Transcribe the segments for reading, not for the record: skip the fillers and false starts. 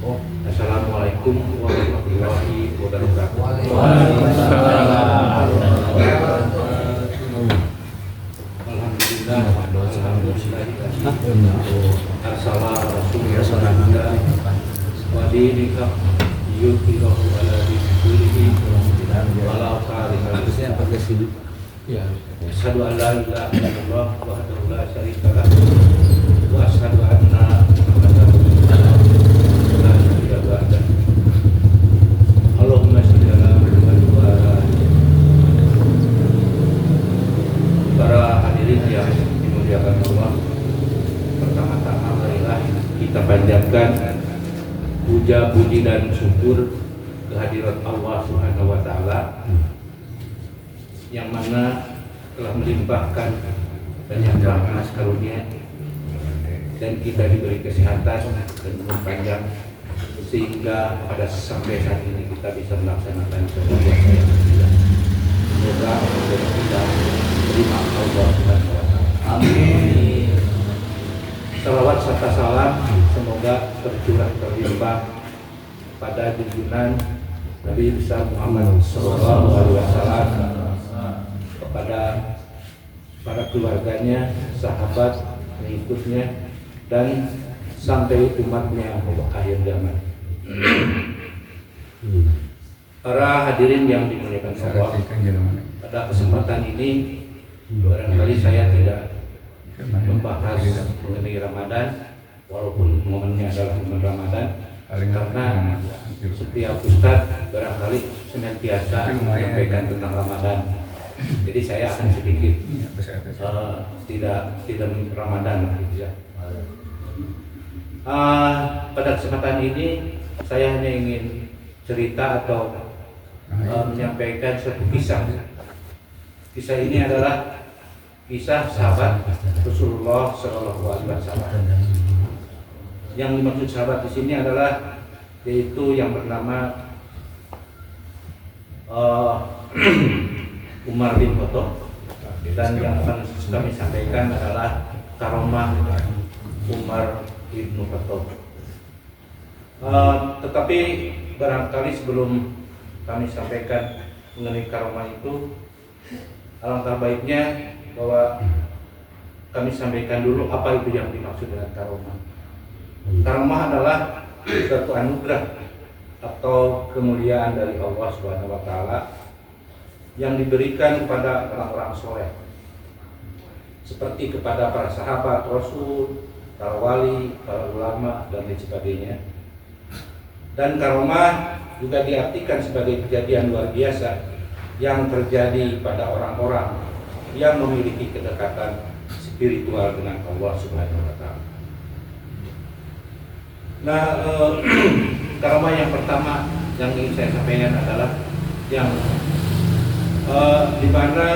Assalamualaikum warahmatullahi wabarakatuh. Alhamdulillah. Arsalah Rasulullah wa dinika yudhirahu ala dini kullihi walau karihal musyrikun. Asyhadu an la ilaha illallah wahdahu la syarika lah wa asyhadu anna Muhammadan rasulullah la syarika lahu. Allahumma shalli ala Muhammad wa ala ali. Para hadirin yang dimuliakan Allah, pertama-tama marilah kita panjatkan puja, puji dan syukur kehadirat Allah Subhanahu wa taala yang mana telah melimpahkan banyak rahmat karunia dan kita diberi kesehatan dan umur panjang sehingga pada sampai saat ini kita bisa melaksanakan sesuatu yang tidak. Semoga kita terima Allah Subhanahu wa taala. Amin. Salawat serta salam semoga tercurah terlimpah pada junjungan Nabi besar Muhammad SAW, kepada para keluarganya, sahabat, pengikutnya, dan sampai umatnya akhir zaman. Para hadirin yang dimuliakan Allah, pada kesempatan ini barangkali saya tidak membahas mengenai Ramadan, walaupun momennya adalah bulan Ramadan, karena setiap ustadz barangkali senantiasa menyampaikan tentang Ramadan. Jadi saya akan sedikit tidak Ramadan gitu ya. Pada kesempatan ini saya hanya ingin cerita atau menyampaikan suatu kisah. Kisah ini adalah kisah sahabat Rasulullah SAW. Yang dimaksud sahabat di sini adalah yaitu yang bernama Umar bin Khattab, dan yang akan kami sampaikan adalah karomah Umar bin Khattab. Tetapi barangkali sebelum kami sampaikan mengenai karomah itu, alangkah baiknya bahwa kami sampaikan dulu apa itu yang dimaksud dengan karomah. Karomah adalah suatu anugerah atau kemuliaan dari Allah Subhanahu wa taala yang diberikan kepada orang-orang soleh, seperti kepada para sahabat Rasul, para wali, para ulama, dan lain sebagainya. Dan karomah juga diartikan sebagai kejadian luar biasa yang terjadi pada orang-orang yang memiliki kedekatan spiritual dengan Allah Subhanahu wa taala. Nah, karomah yang pertama yang ingin saya sampaikan adalah yang di mana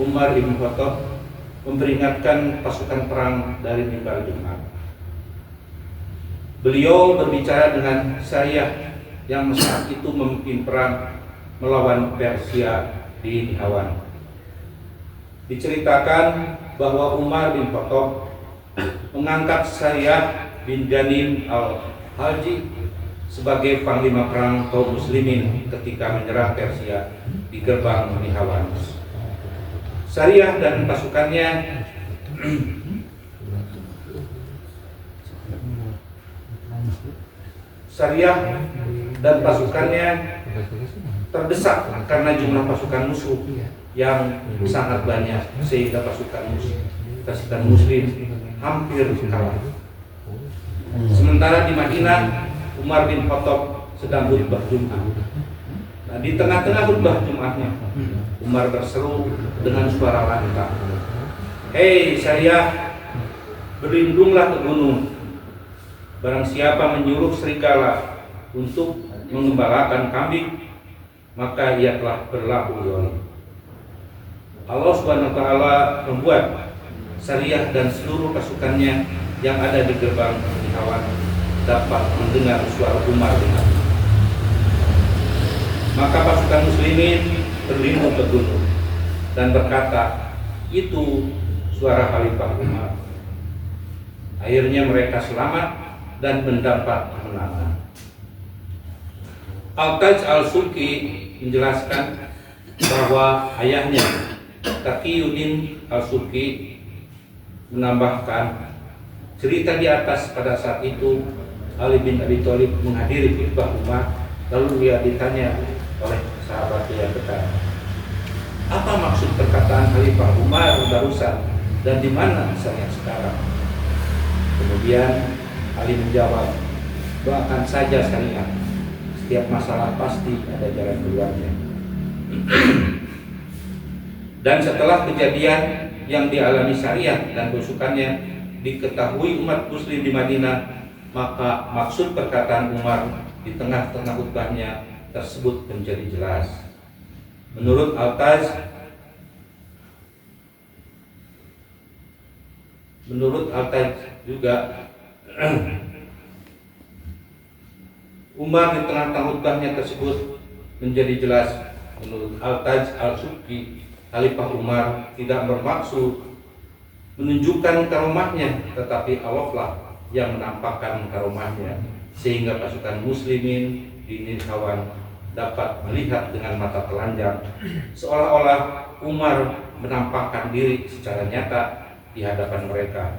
Umar bin Khattab memperingatkan pasukan perang dari mimbar Jumat. Beliau berbicara dengan Sariyah yang saat itu memimpin perang melawan Persia di Nihawan. Diceritakan bahwa Umar bin Khattab mengangkat Sariyah bin Janim al-Haji sebagai panglima perang kaum muslimin ketika menyerang Persia di gerbang Nihawan. Sariyah dan pasukannya terdesak karena jumlah pasukan musuh yang sangat banyak, sehingga pasukan muslim hampir kalah. Sementara di Madinah, Umar bin Khattab sedang khutbah Jumat. Nah, di tengah-tengah khutbah Jumatnya, Umar berseru dengan suara lantang, "Hei Sariyah, berlindunglah ke gunung. Barang siapa menyuruh serigala untuk mengembalakan kambing, maka ia telah berlaku zalim." Allah Subhanahu wa taala membuat Sariyah dan seluruh pasukannya yang ada di gerbang Nihawan dapat mendengar suara Umar bin Khattab. Maka pasukan muslimin berlindung ke gunung dan berkata, "Itu suara Khalifah Umar." Akhirnya mereka selamat dan mendapat kemenangan. Al-Taj Al-Subki menjelaskan bahwa ayahnya Taqiyuddin Al-Subki menambahkan cerita di atas pada saat itu Ali bin Abi Thalib menghadiri khutbah Umar, lalu dia ditanya oleh sahabat yang dekat, apa maksud perkataan Khalifah Umar barusan dan di mana misalnya sekarang? Kemudian Ali menjawab, doakan saja syariat, setiap masalah pasti ada jalan keluarnya. Dan setelah kejadian yang dialami syariat dan besukannya diketahui umat muslim di Madinah, maka maksud perkataan Umar di tengah-tengah khutbahnya tersebut menjadi jelas. Menurut Al-Taj juga Umar di tengah-tengah khutbahnya tersebut menjadi jelas. Menurut Al-Taj Al-Subki, Khalifah Umar tidak bermaksud menunjukkan karomahnya, tetapi Allah lah yang menampakkan karomahnya, sehingga pasukan muslimin di Nihrawan dapat melihat dengan mata telanjang, seolah-olah Umar menampakkan diri secara nyata di hadapan mereka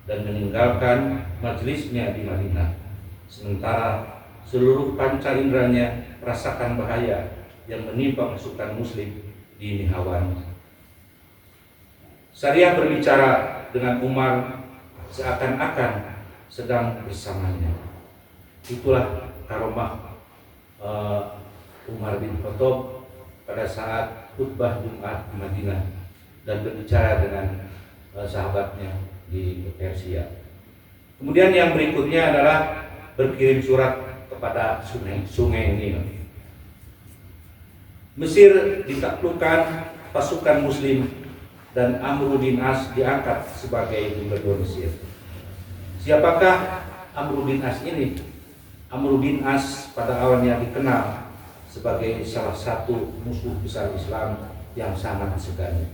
dan meninggalkan majelisnya di Madinah, sementara seluruh panca inderanya merasakan bahaya yang menimpa pasukan muslim di Nihrawan. Syariah berbicara dengan Umar seakan-akan sedang bersamanya. Itulah karomah Umar bin Khattab pada saat khutbah Jumat di Madinah dan berbicara dengan sahabatnya di Persia. Kemudian yang berikutnya adalah berkirim surat kepada sungai Nil. Mesir ditaklukkan pasukan muslim dan Amr bin As diangkat sebagai gubernur Mesir. Siapakah Amr bin As ini? Amr bin As pada awalnya dikenal sebagai salah satu musuh besar Islam yang sangat disegani.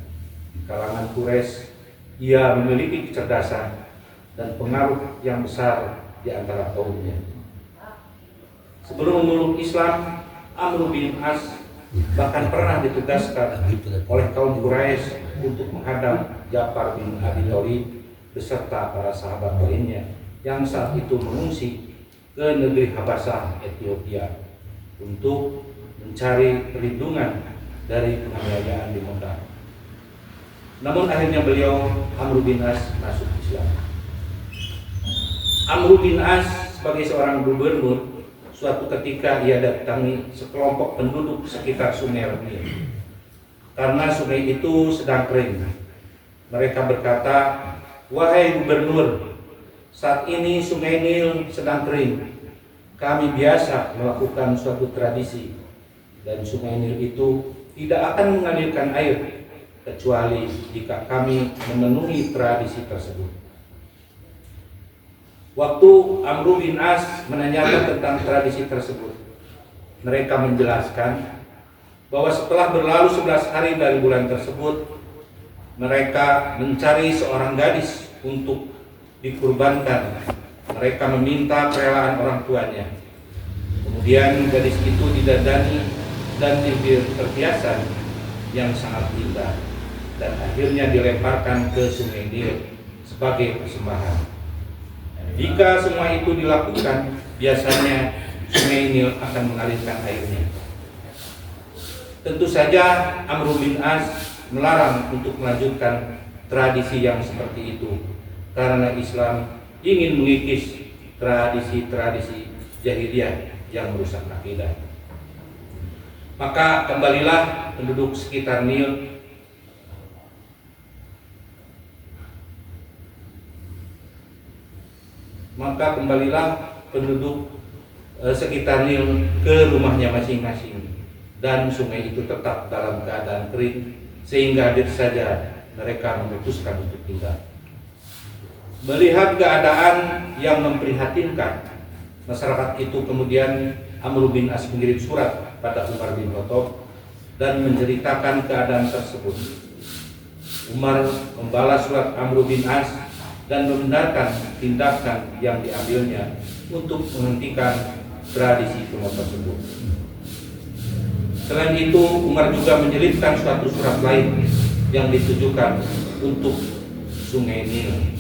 Di kalangan Quraisy, ia memiliki kecerdasan dan pengaruh yang besar di antara kaumnya. Sebelum memeluk Islam, Amr bin As bahkan pernah ditugaskan oleh kaum Quraisy untuk menghadang Ja'far bin Abi Thalib beserta para sahabat lainnya yang saat itu mengungsi ke negeri Habasah, Ethiopia, untuk mencari perlindungan dari penganiayaan di Mekah. Namun akhirnya beliau, Amr bin As, masuk Islam. Amr bin As sebagai seorang gubernur, suatu ketika ia datangi sekelompok penduduk sekitar sungai Nil. Karena sungai itu sedang kering, mereka berkata, wahai gubernur, saat ini sungai Nil sedang kering. Kami biasa melakukan suatu tradisi, dan sungai Nil itu tidak akan mengalirkan air kecuali jika kami memenuhi tradisi tersebut. Waktu Amr bin As menanyakan tentang tradisi tersebut, mereka menjelaskan bahwa setelah berlalu 11 hari dari bulan tersebut, mereka mencari seorang gadis untuk dikurbankan. Mereka meminta kerelaan orang tuanya. Kemudian gadis itu didandani dan diberi perhiasan yang sangat indah, dan akhirnya dilemparkan ke sungai Nil sebagai persembahan. Jika semua itu dilakukan, biasanya sungai Nil akan mengalirkan airnya. Tentu saja Amr bin As melarang untuk melanjutkan tradisi yang seperti itu, karena Islam ingin mengikis tradisi-tradisi jahiliyah yang merusak akidah. Maka kembalilah penduduk sekitar Nil sekitar Nil ke rumahnya masing-masing, dan sungai itu tetap dalam keadaan kering, sehingga hadir saja mereka memutuskan untuk tinggal. Melihat keadaan yang memprihatinkan, masyarakat itu kemudian Amr bin As mengirim surat pada Umar bin Khattab dan menceritakan keadaan tersebut. Umar membalas surat Amr bin As dan membenarkan tindakan yang diambilnya untuk menghentikan tradisi kuno tersebut. Selain itu, Umar juga menyelipkan suatu surat lain yang ditujukan untuk Sungai Nil.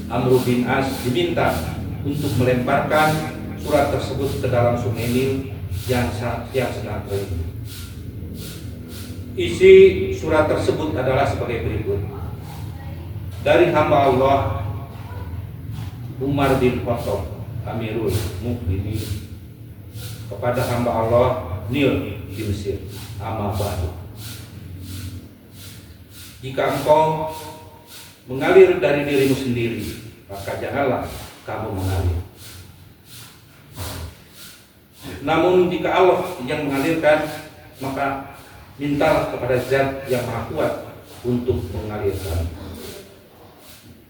Amr bin As diminta untuk melemparkan surat tersebut ke dalam Sungai Nil yang sedang kering. Isi surat tersebut adalah sebagai berikut. Dari hamba Allah Umar bin Khattab Amirul Mukminin kepada hamba Allah Nil di Mesir, amma ba'du. Jika engkau mengalir dari dirimu sendiri, maka janganlah kamu mengalir. Namun jika Allah yang mengalirkan, maka mintalah kepada Zat yang Maha Kuat untuk mengalirkan.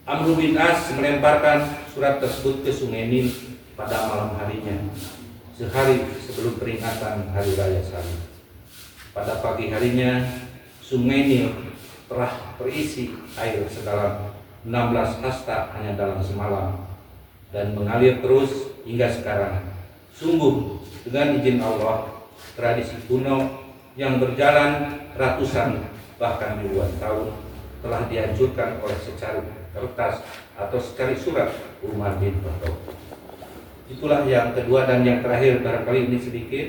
Amr bin As melemparkan surat tersebut ke Sungai Nil pada malam harinya, sehari sebelum peringatan Hari Raya Salib. Pada pagi harinya, Sungai Nil telah terisi air sedalam 16 hasta hanya dalam semalam dan mengalir terus hingga sekarang. Sungguh dengan izin Allah, tradisi kuno yang berjalan ratusan bahkan ribuan tahun telah dihancurkan oleh secari kertas atau secari surat Umar bin Khattab. Itulah yang kedua dan yang terakhir, barangkali ini sedikit.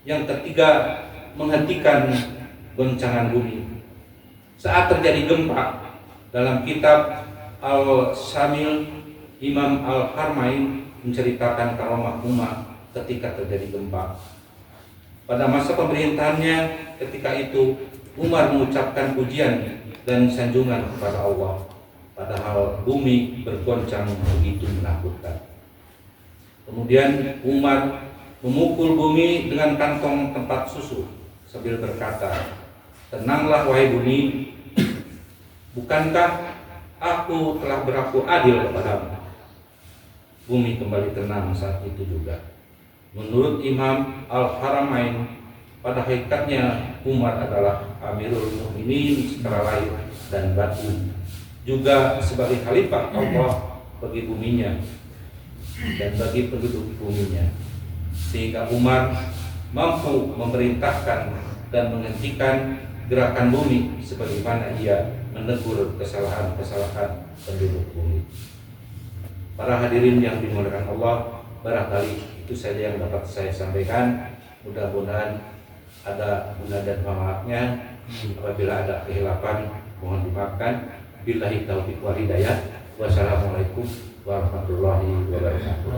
Yang ketiga, menghentikan goncangan bumi. Saat terjadi gempa, dalam kitab Al-Syamil, Imam Al-Harmain menceritakan karamah Umar ketika terjadi gempa. Pada masa pemerintahannya ketika itu, Umar mengucapkan pujian dan sanjungan kepada Allah, padahal bumi bergoncang begitu menakutkan. Kemudian Umar memukul bumi dengan kantong tempat susu sambil berkata, "Tenanglah wahai bumi, bukankah aku telah berlaku adil kepadamu?" Bumi kembali tenang saat itu juga. Menurut Imam Al-Haramain, pada hakikatnya Umar adalah Amirul Mukminin secara lahir dan batin, juga sebagai khalifah Allah bagi buminya dan bagi penduduk buminya, sehingga Umar mampu memerintahkan dan menghentikan gerakan bumi sebagaimana ia menegur kesalahan-kesalahan penduduk bumi. Para hadirin yang dimuliakan Allah, barangkali itu saja yang dapat saya sampaikan. Mudah-mudahan ada guna dan manfaatnya. Apabila ada kehilafan, mohon dimaafkan. Billahi taufiq wal hidayah. Wassalamualaikum warahmatullahi wabarakatuh.